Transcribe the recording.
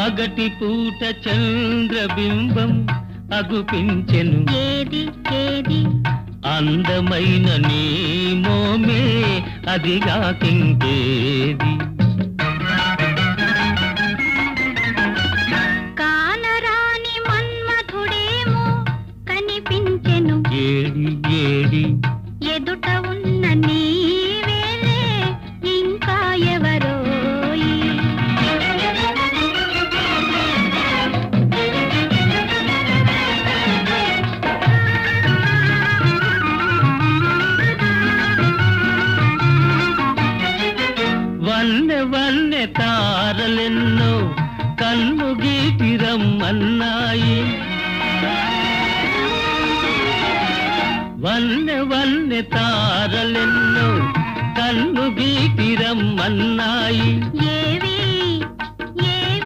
పగటి పూట చంద్రబింబం అగుపించెను ఏది ఏది అందమైన నీ మోమే అదిగాకింకేది కానరాని మన్మధుడేమో కనిపించెను ఏడి ఏడి ఎదుట ఉన్న నీవేలే ఇంకా ఎవరోయి వన్నె వన్నె తారలెన్నో కన్ను గీటిరమ్మన్నాయి వన్నె వన్నె తారలెన్నో కన్ను గీటిరమ్మన్నాయి ఏవి